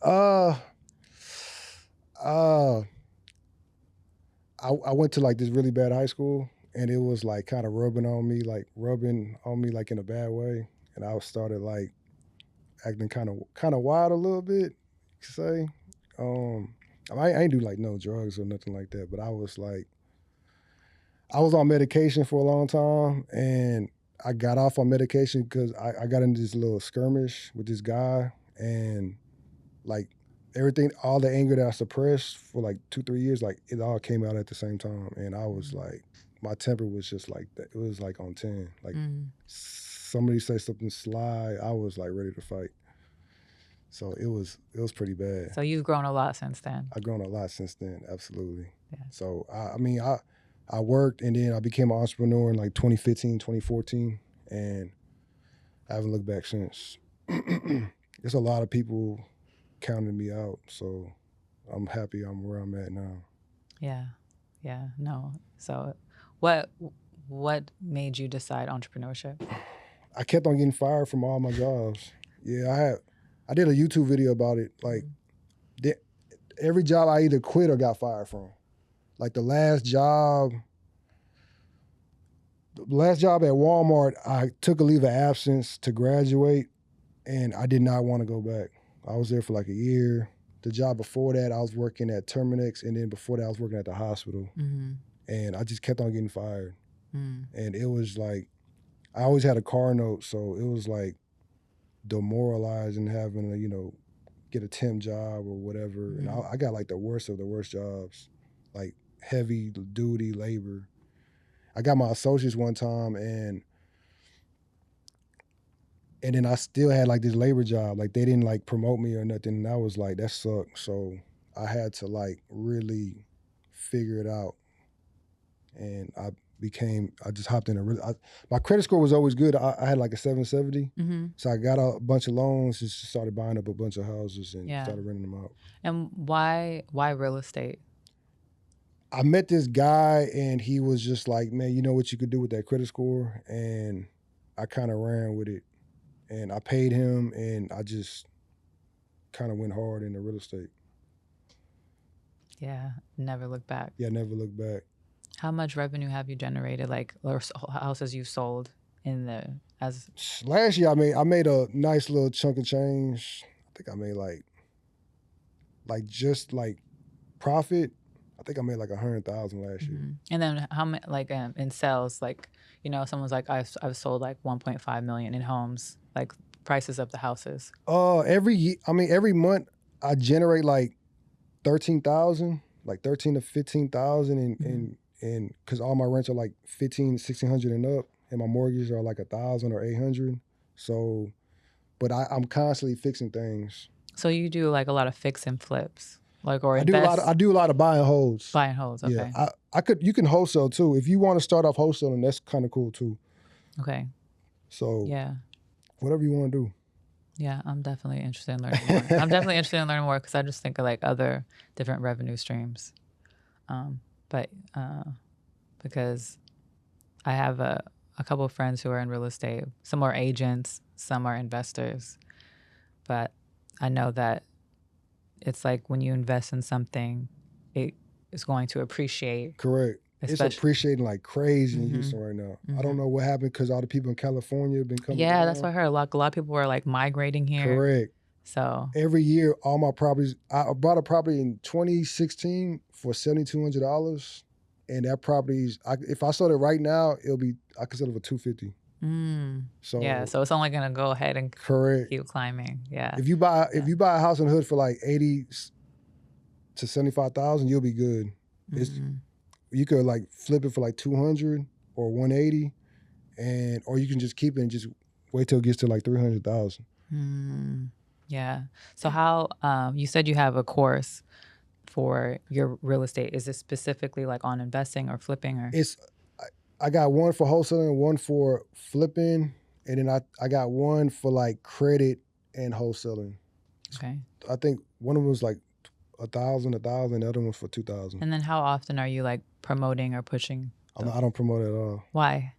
I went to like this really bad high school, and it was like kind of rubbing on me like in a bad way. And I started like acting kind of wild a little bit, you could say. I ain't do like no drugs or nothing like that, but I was on medication for a long time, and I got off on medication because I got into this little skirmish with this guy, and like everything, all the anger that I suppressed for like 2-3 years, like it all came out at the same time, and I was like, my temper was just like that. It was like on 10. Like somebody say something sly, I was like ready to fight. So it was pretty bad. So you've grown a lot since then. I've grown a lot since then, absolutely. Yeah. So I worked, and then I became an entrepreneur in like 2015, 2014, and I haven't looked back since. There's a lot of people counting me out, so I'm happy I'm where I'm at now. Yeah, no. So what made you decide entrepreneurship? I kept on getting fired from all my jobs. Yeah, I did a YouTube video about it. Like every job I either quit or got fired from. Like the last job at Walmart, I took a leave of absence to graduate, and I did not want to go back. I was there for like a year. The job before that, I was working at Terminix, and then before that, I was working at the hospital. And I just kept on getting fired. And it was like, I always had a car note, so it was like demoralizing having to, get a temp job or whatever. And I got like the worst of the worst jobs, like heavy duty labor. I got my associates one time, and then I still had like this labor job. Like they didn't like promote me or nothing. And I was like, that sucked. So I had to like really figure it out. And I just hopped in my credit score was always good. I had like a 770. So I got a bunch of loans, just started buying up a bunch of houses and started renting them out. And why real estate? I met this guy, and he was just like, man, you know what you could do with that credit score? And I kind of ran with it. And I paid him, and I just kind of went hard into real estate. Yeah, never looked back. Yeah, never looked back. How much revenue have you generated, like, or houses you've sold Last year, I made a nice little chunk of change. I think I made like just like profit. I think I made like 100,000 last year. And then how many, like, in sales, like, someone's like, I've sold like 1.5 million in homes, like prices of the houses. Every month I generate like 13,000, like 13 to 15,000, and because all my rents are like 1,600 and up, and my mortgages are like 1,000 or 800. So, but I'm constantly fixing things. So you do like a lot of fix and flips, like, or I do a lot of buy and holds. Buy and holds, okay. Yeah, you can wholesale too. If you want to start off wholesaling, that's kind of cool too. Okay. So yeah, whatever you want to do. Yeah, I'm definitely interested in learning more. I'm definitely interested in learning more because I just think of like other different revenue streams. Because I have a couple of friends who are in real estate. Some are agents, some are investors. But I know that it's like when you invest in something, it is going to appreciate. Correct. It's appreciating like crazy in Houston right now. I don't know what happened because all the people in California have been coming down. That's what I heard. A lot of people were like migrating here. Correct. So every year, all my properties, I bought a property in 2016 for $7,200. And that property, if I sold it right now, I could sell it for $250. So yeah, so it's only gonna go ahead and keep climbing. Yeah. If you buy a house in the hood for like 80 to 75,000, you'll be good. You could like flip it for like 200 or 180, or you can just keep it and just wait till it gets to like 300,000. Yeah. So how you said you have a course for your real estate. Is this specifically like on investing or flipping, or? I got one for wholesaling, one for flipping, and then I got one for like credit and wholesaling. Okay. I think one of them was like 1,000, the other one for 2,000. And then how often are you like promoting or pushing? I don't promote it at all. Why?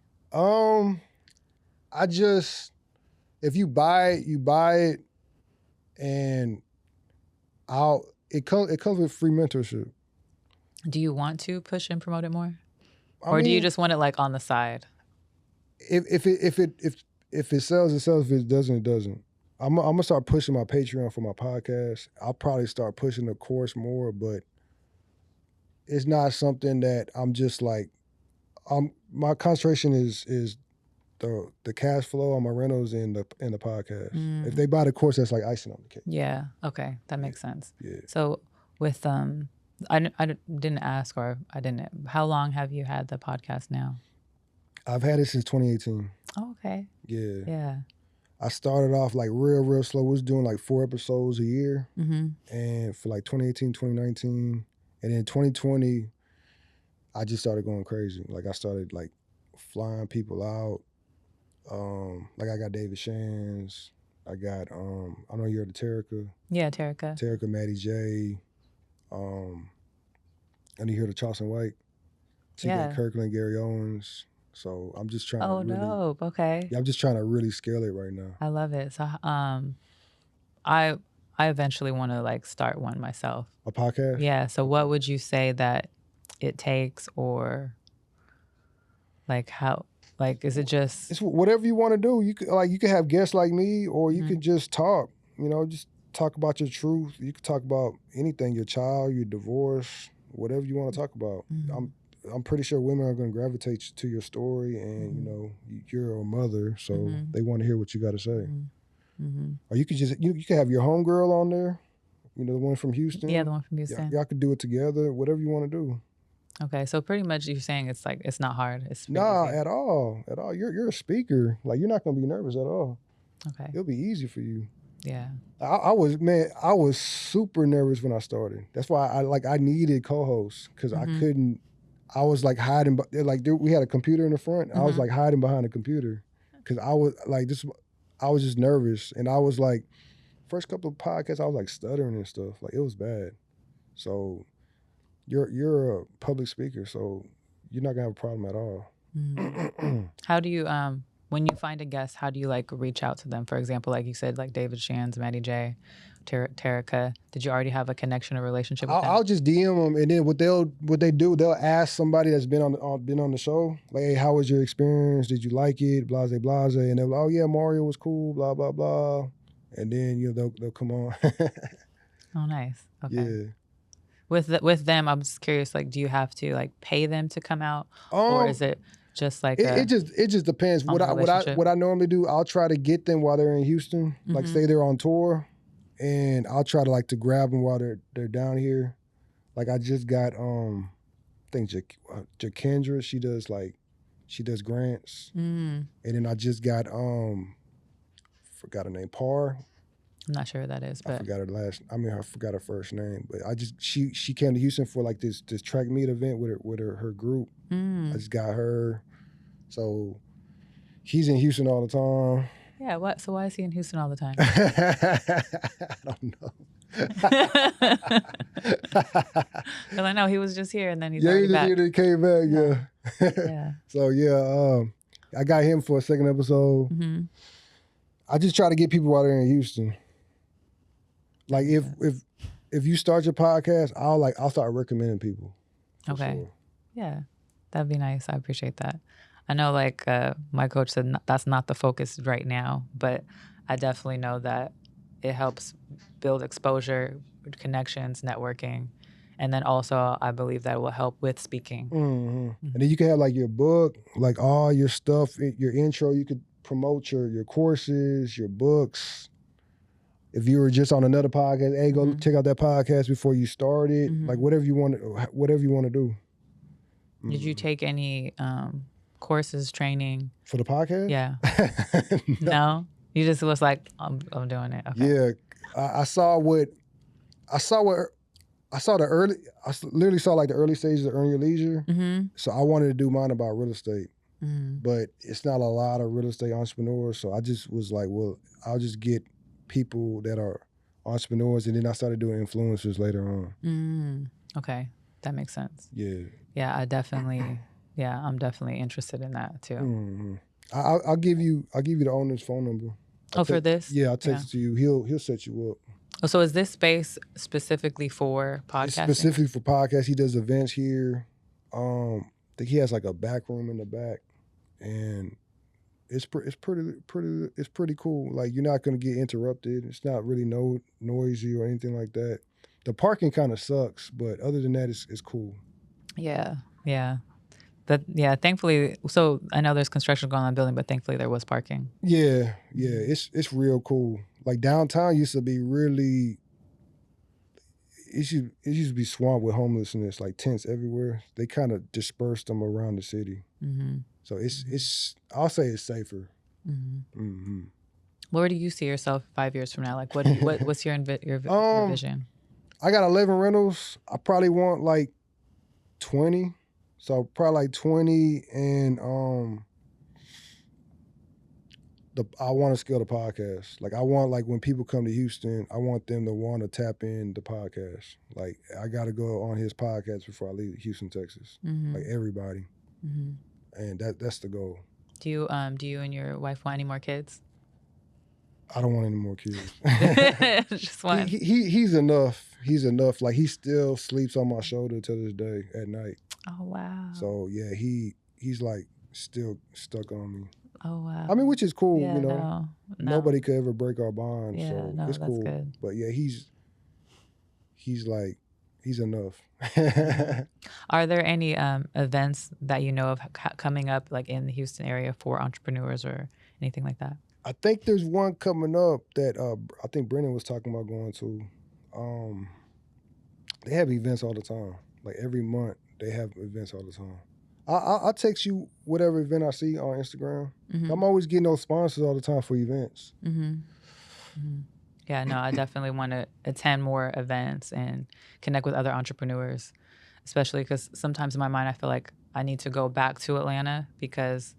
I just, if you buy it, you buy it, and it comes with free mentorship. Do you want to push and promote it more? Or do you just want it like on the side? If it sells, it sells. If it doesn't, it doesn't. I'm gonna start pushing my Patreon for my podcast. I'll probably start pushing the course more, but it's not something that I'm just like. My concentration is the cash flow on my rentals and the podcast. If they buy the course, that's like icing on the cake. Yeah. Okay, that makes sense. Yeah. So with I didn't ask, or I didn't. How long have you had the podcast now? I've had it since 2018. Oh, okay. Yeah. Yeah. I started off like real slow. I was doing like 4 episodes a year. Mm-hmm. And for like 2018, 2019, and then 2020, I just started going crazy. Like I started like flying people out. Like I got David Shands. I got I know you heard of Terica. Yeah, Terica. Terica, Maddie J. And you heard of Charleston White. Yeah. Kirkland, Gary Owens. So I'm just trying Oh, to really, dope. Okay. Yeah, I'm just trying to really scale it right now. I love it. So I eventually want to like start one myself. A podcast? Yeah. So what would you say that it takes, or like how, like, is it just? It's whatever you want to do. You could have guests like me, or you could just talk. You know, just talk about your truth. You could talk about anything, your child, your divorce, whatever you want to talk about. I'm pretty sure women are going to gravitate to your story, and you know, you're a mother, so they want to hear what you got to say. Or you could just you could have your homegirl on there, you know, the one from Houston. Yeah, the one from Houston. Y'all could do it together, whatever you want to do. Okay, so pretty much you're saying it's like it's not hard. It's Nah, easy. at all. You're a speaker. Like you're not going to be nervous at all. Okay. It'll be easy for you. Yeah. I was super nervous when I started. That's why I needed co-hosts, because I couldn't. I was like hiding, we had a computer in the front. I was like hiding behind the computer, because I was like I was just nervous, and I was like, first couple of podcasts, I was like stuttering and stuff. Like it was bad. So you're a public speaker, so you're not gonna have a problem at all. How do you when you find a guest, how do you like reach out to them? For example, like you said, like David Shands, Maddie J, Terica. Did you already have a connection or relationship with them? I'll just DM them, and then what they do, they'll ask somebody that's been on the show, like, hey, how was your experience? Did you like it? Blase, and they're like, oh yeah, Mario was cool, blah blah blah, and then you know they'll come on. Oh, nice. Okay. Yeah. With them, I'm just curious. Like, do you have to like pay them to come out, or is it just like it just depends. What I normally do, I'll try to get them while they're in Houston, like say they're on tour, and I'll try to grab them while they're down here. Like I just got I think Jakendra, she does grants, and then I just got forgot her name, Par. I'm not sure who that is, but I forgot her I forgot her first name, but she came to Houston for like this track meet event with her group. I just got her, so he's in Houston all the time. Yeah, what? So why is he in Houston all the time? I don't know. Because I know he was just here and then he's he already just back. here, he came back. Yeah. So I got him for a second episode. I just try to get people while they're in Houston. Like if you start your podcast, I'll start recommending people. Okay. Sure. Yeah, that'd be nice. I appreciate that. I know, like my coach said, that's not the focus right now, but I definitely know that it helps build exposure, connections, networking, and then also I believe that it will help with speaking. And then you can have like your book, like all your stuff, your intro. You could promote your courses, your books. If you were just on another podcast, hey, go check out that podcast before you start it. Like whatever you want to do. Did you take any courses, training For the podcast? Yeah. No? You just was like, I'm doing it. Okay. Yeah. I literally saw like the early stages of Earn Your Leisure. So I wanted to do mine about real estate. But it's not a lot of real estate entrepreneurs. So I just was like, well, I'll just get people that are entrepreneurs, and then I started doing influencers later on. Okay. That makes sense. Yeah. Yeah, I'm definitely interested in that too. I'll give you the owner's phone number. For this? Yeah, I'll text it to you. He'll set you up. Oh, so is this space specifically for podcasting? Specifically for podcasts. He does events here. think he has like a back room in the back, and it's pretty cool. Like you're not gonna get interrupted. It's not really no noisy or anything like that. The parking kind of sucks, but other than that, it's cool. Yeah. Thankfully, so I know there's construction going on in the building, but thankfully there was parking. Yeah, it's real cool. Like downtown used to be really. It used to be swamped with homelessness, like tents everywhere. They kind of dispersed them around the city. Mm-hmm. So it's I'll say it's safer. Mm-hmm. Mm-hmm. Where do you see yourself 5 years from now? Like what's your vision? I got 11 rentals. I probably want like 20. So probably like 20, and I want to scale the podcast. Like I want, like when people come to Houston, I want them to want to tap in the podcast. Like I got to go on his podcast before I leave Houston, Texas. Mm-hmm. Like everybody, mm-hmm. and that's the goal. Do you and your wife want any more kids? I don't want any more kids. Just one. He's enough. He's enough. Like he still sleeps on my shoulder to this day at night. Oh wow. So yeah, he's like still stuck on me. Oh wow. I mean, which is cool, yeah, you know. No. Nobody could ever break our bond, yeah, so no, it's cool. That's good. But yeah, he's enough. Are there any events that you know of coming up, like in the Houston area, for entrepreneurs or anything like that? I think there's one coming up that I think Brennan was talking about going to. They have events all the time. Like every month, they have events all the time. I'll text you whatever event I see on Instagram. Mm-hmm. I'm always getting those sponsors all the time for events. Mm-hmm. Mm-hmm. Yeah, no, I definitely want to attend more events and connect with other entrepreneurs, especially because sometimes in my mind I feel like I need to go back to Atlanta because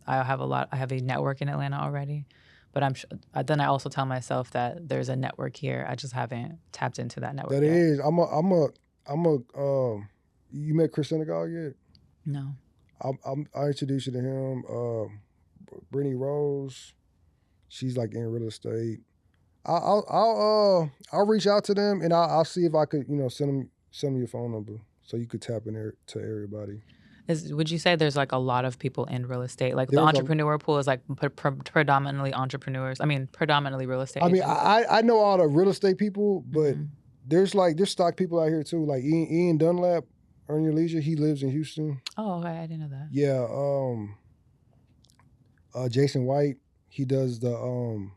I have a network in Atlanta already. But then I also tell myself that there's a network here. I just haven't tapped into that network. That yet. is. You met Chris Senegal yet? No. I'll introduce you to him. Brittany Rose, she's like in real estate. I'll reach out to them and I'll see if I could, send them your phone number so you could tap in there to everybody. Would you say there's like a lot of people in real estate? Like the entrepreneur pool is like predominantly entrepreneurs. I mean, predominantly real estate. I mean, I know all the real estate people, but there's stock people out here too. Like Ian Dunlap, Earn Your Leisure. He lives in Houston. Oh, okay. I didn't know that. Yeah. Jason White. He does the what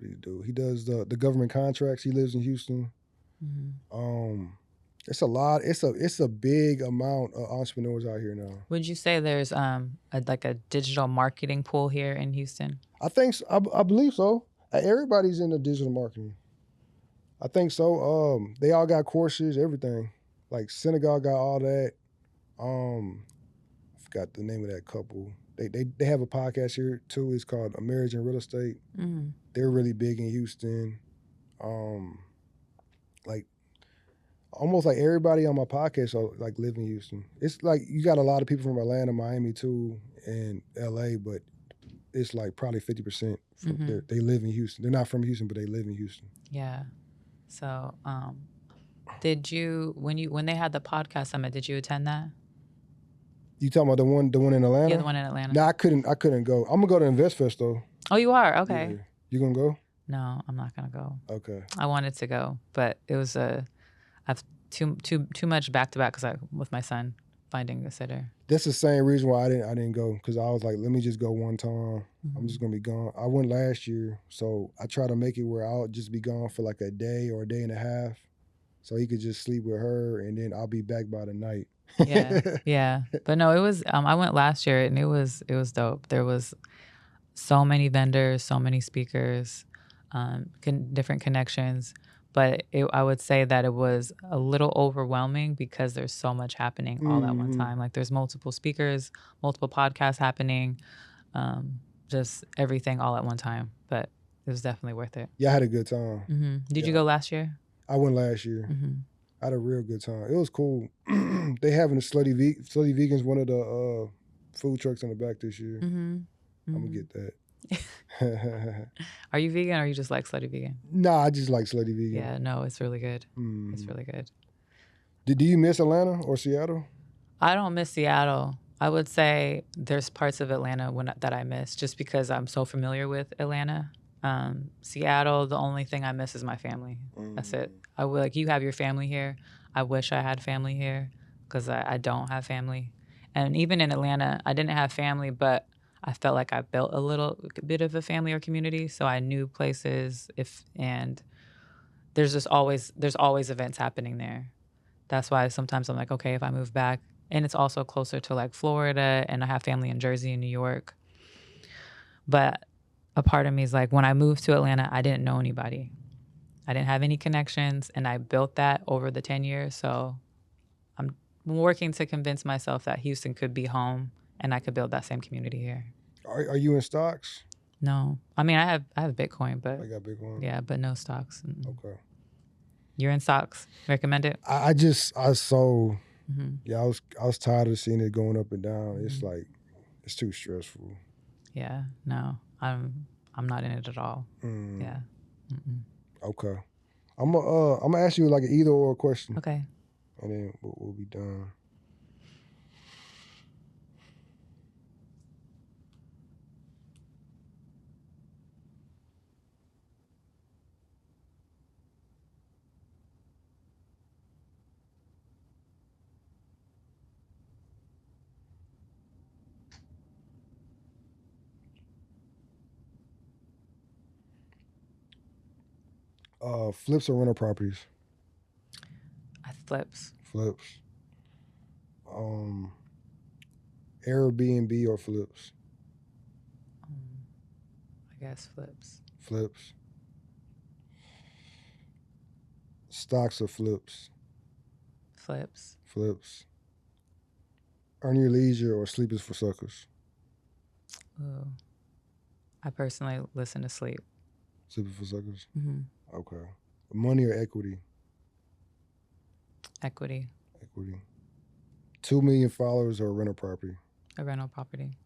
do you do? He does the government contracts. He lives in Houston. Mm-hmm. It's a lot. It's a big amount of entrepreneurs out here now. Would you say there's a digital marketing pool here in Houston? I think so. I believe so. Everybody's in the digital marketing. I think so. They all got courses, everything. Like Senegal got all that. I forgot the name of that couple. They have a podcast here too. It's called A Marriage in Real Estate. Mm-hmm. They're really big in Houston. Like almost like everybody on my podcast like live in Houston. It's like you got a lot of people from Atlanta, Miami too, and LA, but it's like probably 50% from they live in Houston. They're not from Houston, but they live in Houston. Yeah. So, did you when they had the podcast summit? Did you attend that? You talking about the one in Atlanta? Yeah, the one in Atlanta. No, I couldn't go. I'm gonna go to InvestFest though. Oh, you are? Okay. Yeah. You gonna go? No, I'm not gonna go. Okay. I wanted to go, but it was I've too much back to back because with my son finding a sitter. That's the same reason why I didn't go, because I was like, let me just go one time. Mm-hmm. I'm just gonna be gone. I went last year, so I try to make it where I'll just be gone for like a day or a day and a half, so he could just sleep with her, and then I'll be back by the night. Yeah. But no, it was. I went last year, and it was dope. There was so many vendors, so many speakers, different connections. But I would say that it was a little overwhelming because there's so much happening all at one time. Like there's multiple speakers, multiple podcasts happening, just everything all at one time. But it was definitely worth it. Yeah, I had a good time. Mm-hmm. Did you go last year? I went last year. Mm-hmm. I had a real good time. It was cool. They having the Slutty Vegans, one of the food trucks in the back this year. Mm-hmm. I'm going to get that. Are you vegan or are you just like Slutty Vegan? Nah, I just like Slutty Vegan. Yeah, no, it's really good. It's really good. Do you miss Atlanta or Seattle? I don't miss Seattle. I would say there's parts of Atlanta that I miss just because I'm so familiar with Atlanta. Seattle, the only thing I miss is my family. That's it. I would like you have your family here. I wish I had family here because I don't have family. And even in Atlanta, I didn't have family, but I felt like I built a little bit of a family or community. So I knew places and there's always events happening there. That's why sometimes I'm like, okay, if I move back, and it's also closer to like Florida, and I have family in Jersey and New York. But a part of me is like, when I moved to Atlanta, I didn't know anybody. I didn't have any connections, and I built that over the 10 years. So I'm working to convince myself that Houston could be home, and I could build that same community here. Are you in stocks? No, I mean I have Bitcoin, but I got Bitcoin. yeah, but no stocks. Okay. You're in stocks. Recommend it? I sold. Mm-hmm. Yeah, I was tired of seeing it going up and down. It's like it's too stressful. Yeah, no, I'm not in it at all. Yeah. Mm-mm. Okay. I'm gonna ask you like an either or question. Okay. And then we'll be done. Flips or rental properties? Flips. Flips. Airbnb or flips? I guess flips. Flips. Stocks or flips? Flips. Flips. Earn your leisure or sleep is for suckers? Ooh. I personally listen to sleep. Sleep is for suckers? Mm-hmm. Okay. Money or equity? Equity. Equity. 2 million followers or a rental property? A rental property.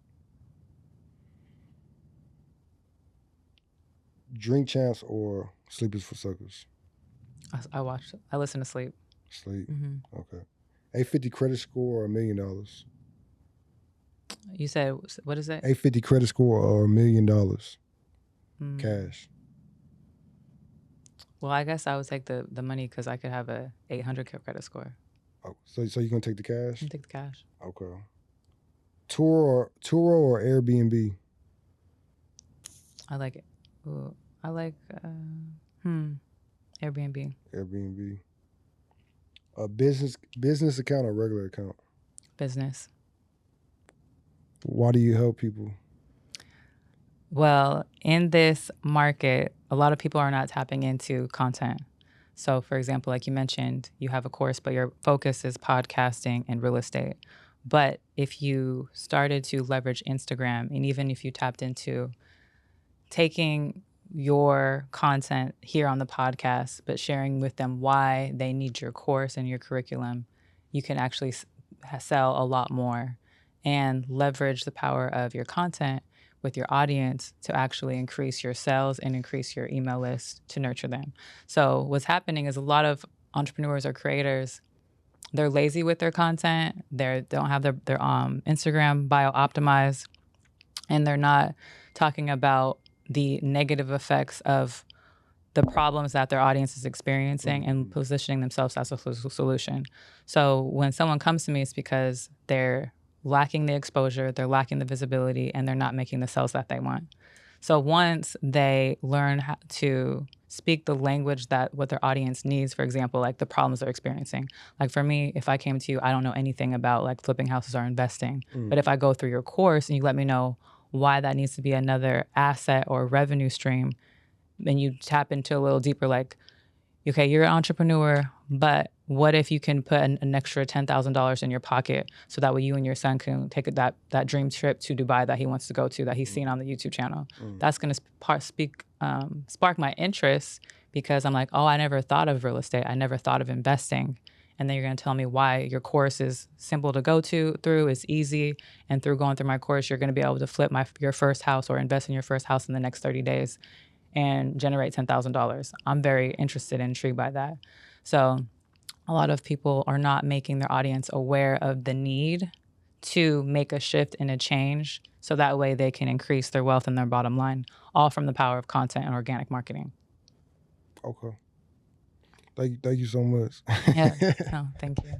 Drink champs or sleep is for suckers? I listen to sleep. Sleep. Mm-hmm. Okay. 850 credit score or $1 million? You said, what is it? 850 credit score or $1 million cash? Well, I guess I would take the money because I could have a 800 credit score. Oh, so you're gonna take the cash? Take the cash. Okay. Turo or Airbnb? I like it. Ooh, I like Airbnb. Airbnb. A business account or regular account? Business. Why do you help people? Well, in this market, a lot of people are not tapping into content. So, for example, like you mentioned, you have a course, but your focus is podcasting and real estate. But if you started to leverage Instagram, and even if you tapped into taking your content here on the podcast, but sharing with them why they need your course and your curriculum, you can actually sell a lot more and leverage the power of your content with your audience to actually increase your sales and increase your email list to nurture them. So what's happening is a lot of entrepreneurs or creators, they're lazy with their content. They don't have their Instagram bio optimized, and they're not talking about the negative effects of the problems that their audience is experiencing and positioning themselves as a solution. So when someone comes to me, it's because they're lacking the exposure, they're lacking the visibility, and they're not making the sales that they want. So once they learn how to speak the language that what their audience needs, for example, like the problems they're experiencing. Like for me, if I came to you, I don't know anything about like flipping houses or investing. But if I go through your course and you let me know why that needs to be another asset or revenue stream, and you tap into a little deeper, like, okay, you're an entrepreneur, but what if you can put an extra $10,000 in your pocket so that way you and your son can take that dream trip to Dubai that he wants to go to, that he's seen on the YouTube channel? That's going to spark my interest, because I'm like, oh, I never thought of real estate. I never thought of investing. And then you're going to tell me why your course is simple to go through, it's easy. And through going through my course, you're going to be able to flip your first house or invest in your first house in the next 30 days and generate $10,000. I'm very interested and intrigued by that. So a lot of people are not making their audience aware of the need to make a shift and a change so that way they can increase their wealth and their bottom line, all from the power of content and organic marketing. Okay. Thank you so much. Yeah, no, thank you.